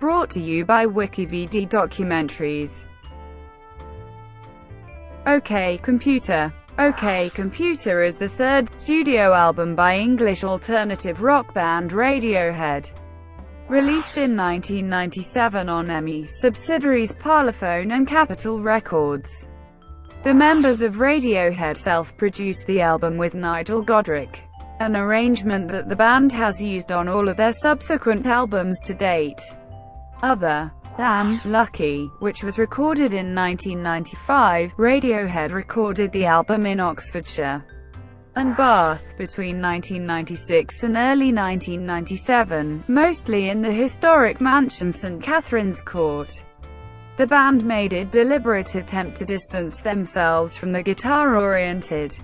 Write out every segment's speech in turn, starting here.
brought to you by WikiVidi Documentaries. OK Computer. OK Computer is the third studio album by English alternative rock band Radiohead. Released in 1997 on EMI, subsidiaries Parlophone and Capitol Records. The members of Radiohead self-produced the album with Nigel Godrich, an arrangement that the band has used on all of their subsequent albums to date. Other than Lucky, which was recorded in 1995, Radiohead recorded the album in Oxfordshire and Bath between 1996 and early 1997, mostly in the historic mansion St Catherine's Court. The band made a deliberate attempt to distance themselves from the guitar-oriented,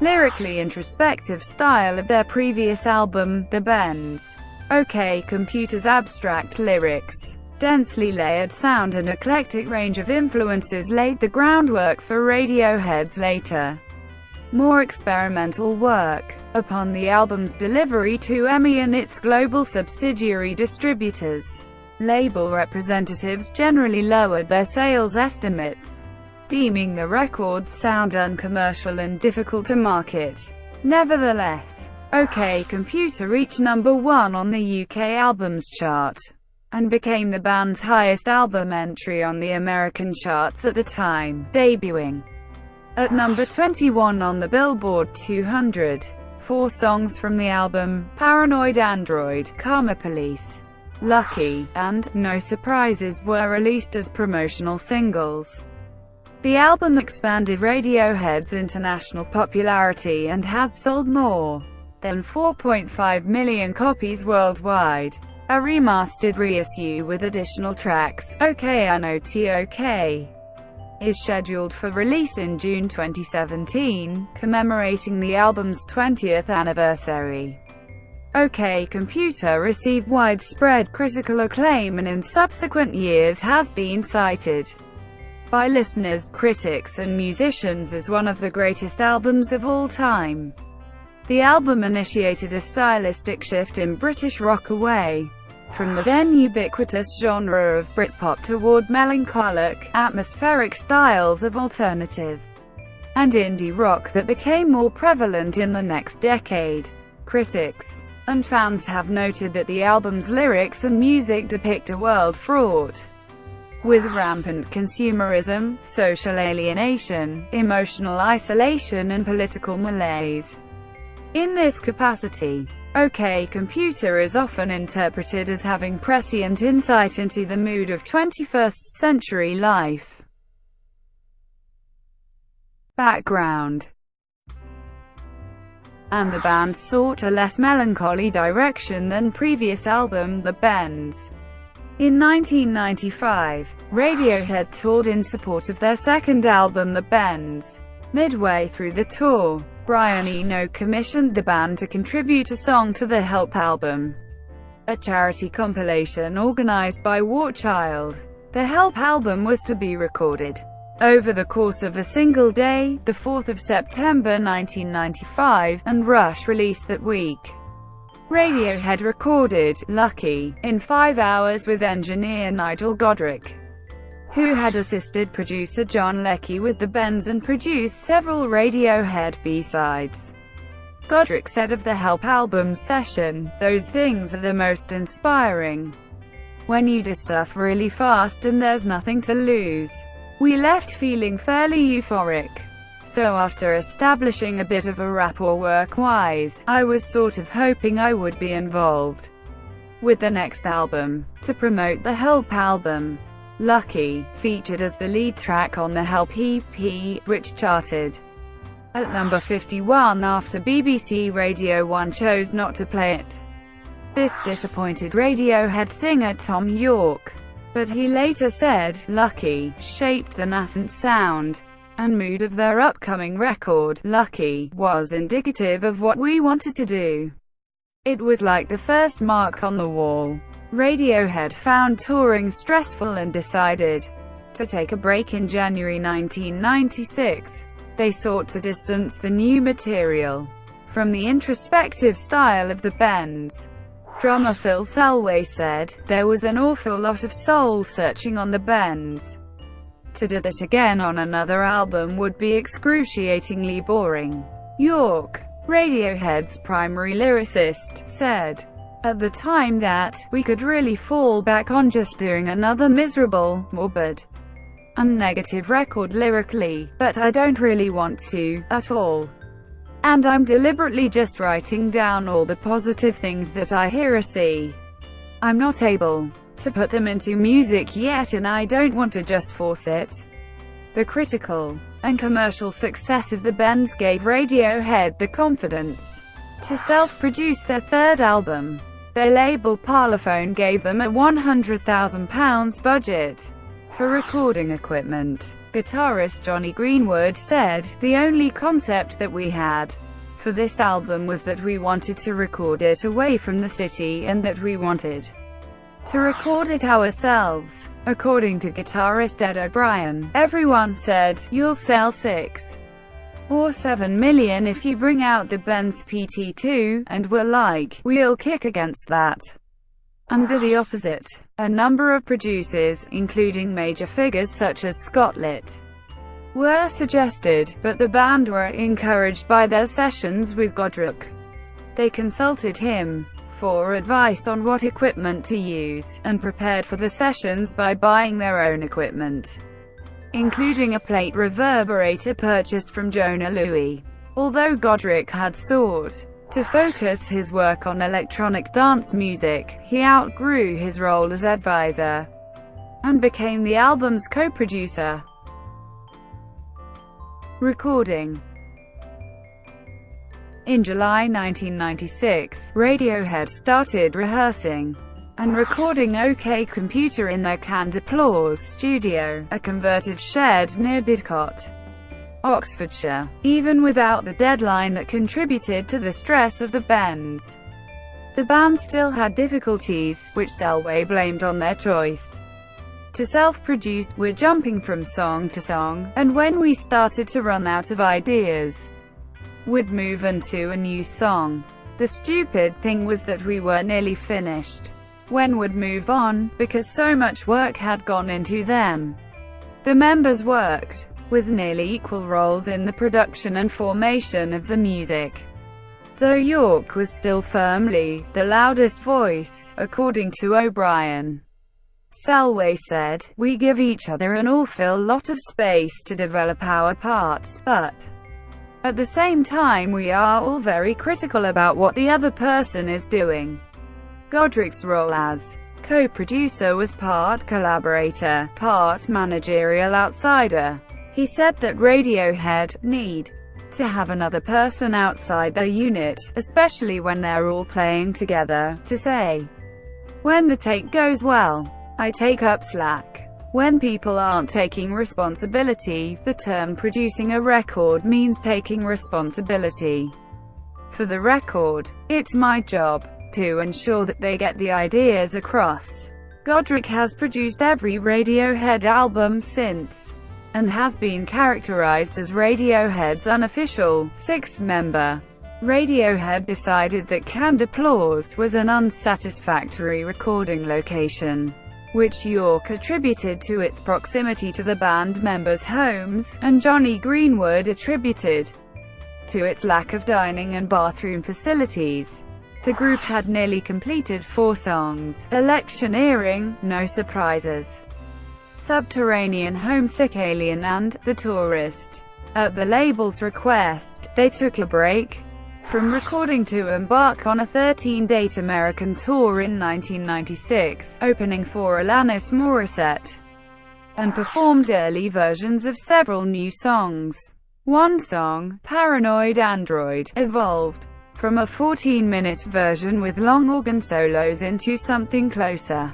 lyrically introspective style of their previous album, The Bends. OK Computer's abstract lyrics, densely layered sound and eclectic range of influences laid the groundwork for Radiohead's later, more experimental work. Upon the album's delivery to EMI and its global subsidiary distributors, label representatives generally lowered their sales estimates, deeming the record's sound uncommercial and difficult to market. Nevertheless, OK Computer reached number 1 on the UK albums chart, and became the band's highest album entry on the American charts at the time, debuting at number 21 on the Billboard 200. 4 songs from the album, Paranoid Android, Karma Police, Lucky, and No Surprises, were released as promotional singles. The album expanded Radiohead's international popularity and has sold more than 4.5 million copies worldwide. A remastered reissue with additional tracks, OK Not OK, is scheduled for release in June 2017, commemorating the album's 20th anniversary. OK Computer received widespread critical acclaim and in subsequent years has been cited by listeners, critics and musicians as one of the greatest albums of all time. The album initiated a stylistic shift in British rock away from the then ubiquitous genre of Britpop toward melancholic, atmospheric styles of alternative and indie rock that became more prevalent in the next decade. Critics and fans have noted that the album's lyrics and music depict a world fraught with rampant consumerism, social alienation, emotional isolation and political malaise. In this capacity, OK Computer is often interpreted as having prescient insight into the mood of 21st century life. Background. And the band sought a less melancholy direction than previous album, The Bends. In 1995, Radiohead toured in support of their second album, The Bends. Midway through the tour, Brian Eno commissioned the band to contribute a song to the Help album, a charity compilation organized by War Child. The Help album was to be recorded over the course of a single day, the 4th of September 1995, and Rush released that week. Radiohead recorded Lucky in 5 hours with engineer Nigel Godrich, who had assisted producer John Leckie with the Bends and produced several Radiohead B-sides. Godrich said of the Help album session, "Those things are the most inspiring. When you do stuff really fast and there's nothing to lose." We left feeling fairly euphoric. So after establishing a bit of a rapport work-wise, I was sort of hoping I would be involved with the next album, to promote the Help album. Lucky featured as the lead track on the Help EP, which charted at number 51 after BBC Radio 1 chose not to play it. This disappointed Radiohead singer Tom York, but he later said, "Lucky shaped the nascent sound and mood of their upcoming record. Lucky was indicative of what we wanted to do. It was like the first mark on the wall." Radiohead found touring stressful and decided to take a break in January 1996. They sought to distance the new material from the introspective style of the Bends. Drummer Phil Selway said, "There was an awful lot of soul-searching on the bends. To do that again on another album would be excruciatingly boring." York, Radiohead's primary lyricist, said at the time that we could really fall back on just doing another miserable, morbid, and negative record lyrically, but I don't really want to, at all. And I'm deliberately just writing down all the positive things that I hear or see. I'm not able to put them into music yet, and I don't want to just force it. The critical and commercial success of the Bends gave Radiohead the confidence to self-produce their third album. Their label Parlophone gave them a £100,000 budget for recording equipment. Guitarist Jonny Greenwood said, "The only concept that we had for this album was that we wanted to record it away from the city and that we wanted to record it ourselves." According to guitarist Ed O'Brien, "Everyone said, you'll sell 6 or 7 million if you bring out the Benz PT2, and we're like, we'll kick against that and do the opposite." A number of producers, including major figures such as Scott Litt, were suggested, but the band were encouraged by their sessions with Godrich. They consulted him for advice on what equipment to use, and prepared for the sessions by buying their own equipment, including a plate reverberator purchased from Jonah Louie. Although Godrich had sought to focus his work on electronic dance music, he outgrew his role as advisor and became the album's co-producer. Recording. In July 1996, Radiohead started rehearsing and recording OK Computer in their Candeplaus studio, a converted shed near Didcot, Oxfordshire, even without the deadline that contributed to the stress of the Bends. The band still had difficulties, which Selway blamed on their choice to self-produce. "We're jumping from song to song, and when we started to run out of ideas, we'd move into a new song. The stupid thing was that we were nearly finished when we'd move on, because so much work had gone into them." The members worked with nearly equal roles in the production and formation of the music, though York was still firmly the loudest voice, according to O'Brien. Selway said, "We give each other an awful lot of space to develop our parts, but at the same time we are all very critical about what the other person is doing." Godrich's role as co-producer was part collaborator, part managerial outsider. He said that Radiohead need to have another person outside their unit, especially when they're all playing together, to say, "When the take goes well, I take up slack." When people aren't taking responsibility, the term producing a record means taking responsibility for the record. "It's my job to ensure that they get the ideas across." Godrich has produced every Radiohead album since, and has been characterized as Radiohead's unofficial sixth member. Radiohead decided that Candeplaus was an unsatisfactory recording location, which York attributed to its proximity to the band members' homes, and Jonny Greenwood attributed to its lack of dining and bathroom facilities. The group had nearly completed 4 songs: Electioneering, No Surprises, Subterranean, Homesick Alien, and The Tourist. At the label's request, they took a break from recording to embark on a 13-date American tour in 1996, opening for Alanis Morissette, and performed early versions of several new songs. One song, Paranoid Android, evolved from a 14-minute version with long organ solos into something closer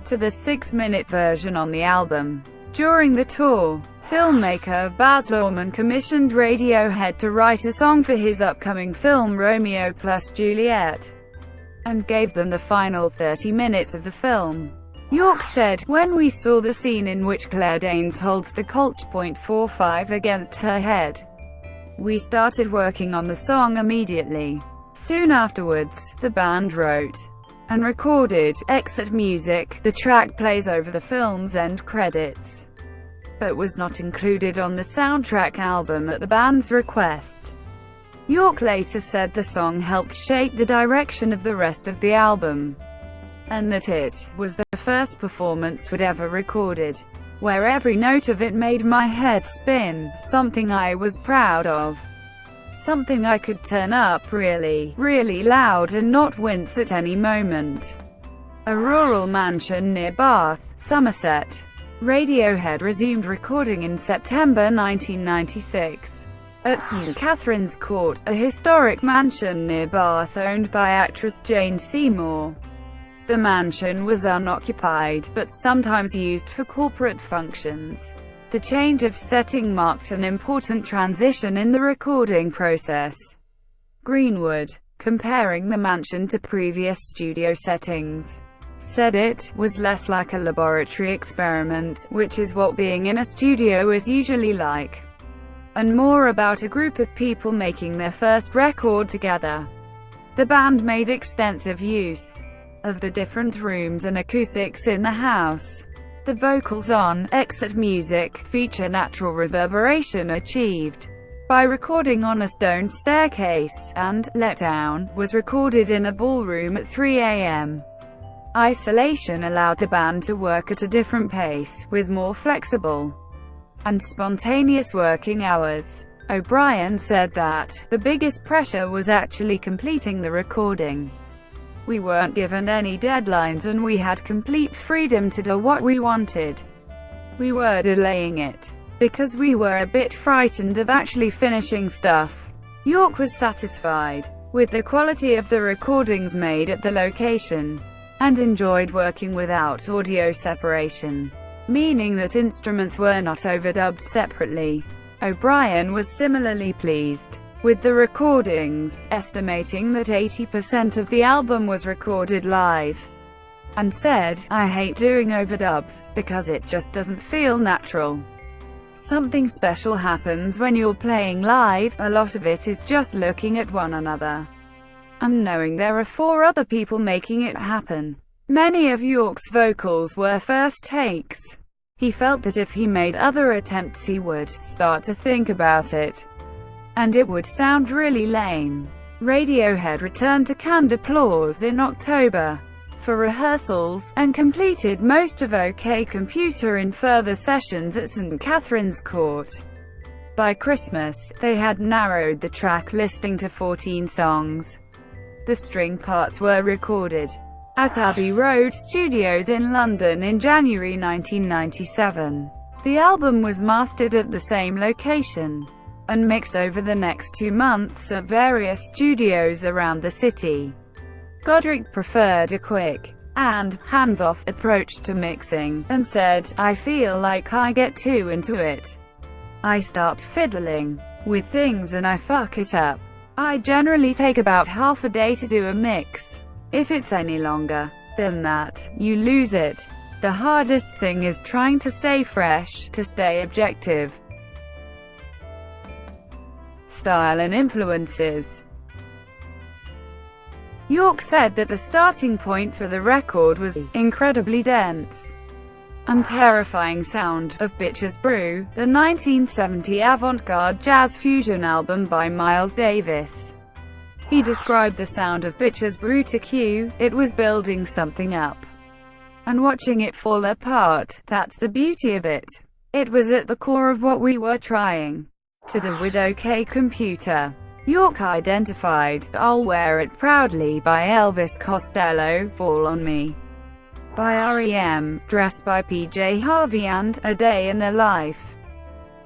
to the 6-minute version on the album. During the tour, filmmaker Baz Luhrmann commissioned Radiohead to write a song for his upcoming film Romeo plus Juliet, and gave them the final 30 minutes of the film. York said, "When we saw the scene in which Claire Danes holds the Colt .45 against her head, we started working on the song immediately. Soon afterwards, the band wrote and recorded. Exit music. The track plays over the film's end credits, but was not included on the soundtrack album at the band's request. York later said the song helped shape the direction of the rest of the album, and that it was the first performance we'd ever recorded, where every note of it made my head spin, something I was proud of. Something I could turn up really, really loud and not wince at any moment. A rural mansion near Bath, Somerset. Radiohead resumed recording in September 1996. At St Catherine's Court, a historic mansion near Bath owned by actress Jane Seymour. The mansion was unoccupied, but sometimes used for corporate functions. The change of setting marked an important transition in the recording process. Greenwood, comparing the mansion to previous studio settings, said it was less like a laboratory experiment, which is what being in a studio is usually like, and more about a group of people making their first record together. The band made extensive use of the different rooms and acoustics in the house. The vocals on Exit Music feature natural reverberation achieved by recording on a stone staircase, and Let Down was recorded in a ballroom at 3 a.m. Isolation allowed the band to work at a different pace, with more flexible and spontaneous working hours. O'Brien said that the biggest pressure was actually completing the recording. We weren't given any deadlines and we had complete freedom to do what we wanted. We were delaying it because we were a bit frightened of actually finishing stuff. York was satisfied with the quality of the recordings made at the location, and enjoyed working without audio separation, meaning that instruments were not overdubbed separately. O'Brien was similarly pleased with the recordings, estimating that 80% of the album was recorded live, and said, "I hate doing overdubs, because it just doesn't feel natural. Something special happens when you're playing live. A lot of it is just looking at one another and knowing there are 4 other people making it happen." Many of York's vocals were first takes. He felt that if he made other attempts he would start to think about it, and it would sound really lame. Radiohead returned to canned applause in October for rehearsals, and completed most of OK Computer in further sessions at St Catherine's Court. By Christmas, they had narrowed the track listing to 14 songs. The string parts were recorded at Abbey Road Studios in London in January 1997. The album was mastered at the same location and mixed over the next 2 months at various studios around the city. Godrich preferred a quick and hands-off approach to mixing, and said, "I feel like I get too into it. I start fiddling with things and I fuck it up. I generally take about half a day to do a mix. If it's any longer than that, you lose it. The hardest thing is trying to stay fresh, to stay objective." Style and influences. York said that the starting point for the record was the incredibly dense and terrifying sound of Bitches Brew, the 1970 avant-garde jazz fusion album by Miles Davis. He described the sound of Bitches Brew to Q, "It was building something up and watching it fall apart. That's the beauty of it. It was at the core of what we were trying to do with OK Computer." York identified "I'll Wear It Proudly" by Elvis Costello, "Fall on Me" by R.E.M., "Dress" by PJ Harvey, and "A Day in the Life"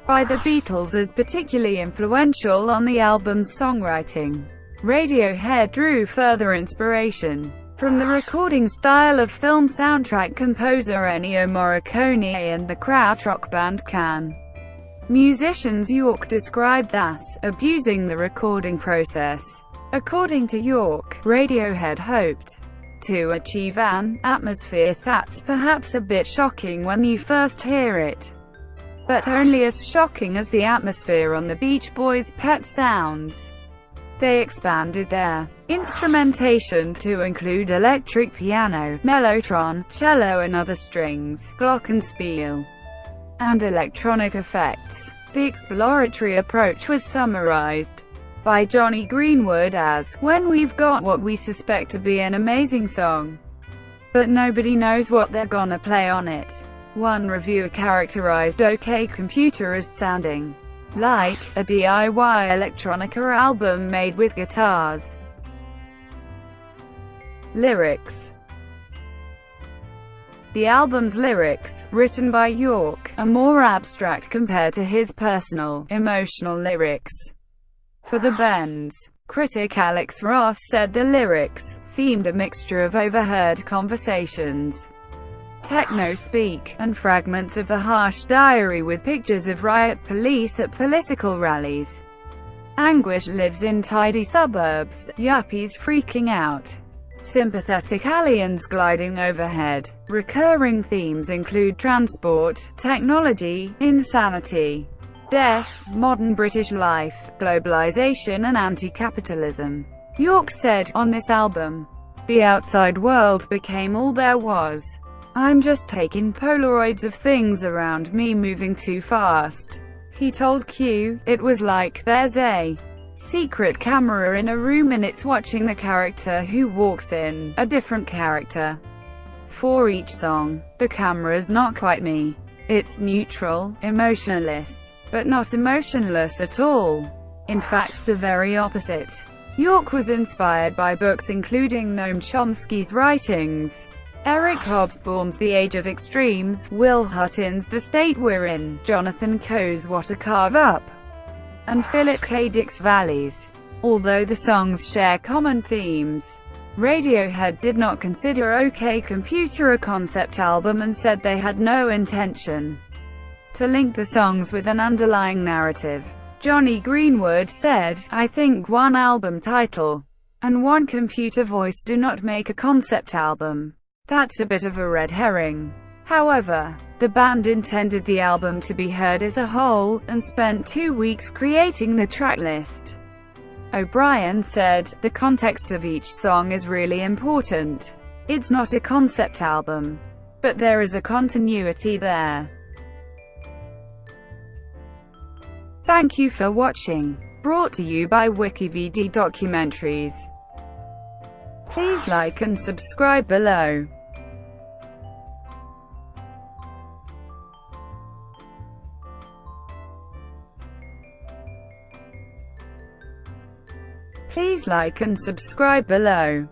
by the Beatles as particularly influential on the album's songwriting. Radiohead drew further inspiration from the recording style of film soundtrack composer Ennio Morricone and the krautrock band Can. Musicians York described as abusing the recording process. According to York, Radiohead hoped to achieve an atmosphere that's perhaps a bit shocking when you first hear it, but only as shocking as the atmosphere on the Beach Boys' Pet Sounds. They expanded their instrumentation to include electric piano, mellotron, cello and other strings, glockenspiel, and electronic effects. The exploratory approach was summarized by Jonny Greenwood as, "When we've got what we suspect to be an amazing song, but nobody knows what they're gonna play on it." One reviewer characterized OK Computer as sounding like a DIY electronica album made with guitars. Lyrics. The album's lyrics, written by York, are more abstract compared to his personal, emotional lyrics for the Bends. Critic Alex Ross said the lyrics seemed a mixture of overheard conversations, techno-speak, and fragments of the harsh diary with pictures of riot police at political rallies. Anguish lives in tidy suburbs, yuppies freaking out, sympathetic aliens gliding overhead. Recurring themes include transport, technology, insanity, death, modern British life, globalization and anti-capitalism. York said, "On this album, the outside world became all there was. I'm just taking Polaroids of things around me moving too fast." He told Q, "It was like, there's a secret camera in a room and it's watching the character who walks in, a different character for each song. The camera's not quite me. It's neutral, emotionless, but not emotionless at all. In fact, the very opposite." York was inspired by books including Noam Chomsky's writings, Eric Hobsbawm's The Age of Extremes, Will Hutton's The State We're In, Jonathan Coe's What a Carve Up, and Philip K. Dick's Valleys. Although the songs share common themes, Radiohead did not consider OK Computer a concept album and said they had no intention to link the songs with an underlying narrative. Jonny Greenwood said, "I think one album title and one computer voice do not make a concept album. That's a bit of a red herring." However, the band intended the album to be heard as a whole, and spent 2 weeks creating the tracklist. O'Brien said, "The context of each song is really important. It's not a concept album, but there is a continuity there." Thank you for watching. Brought to you by WikiVidi Documentaries. Please like and subscribe below. Please like and subscribe below.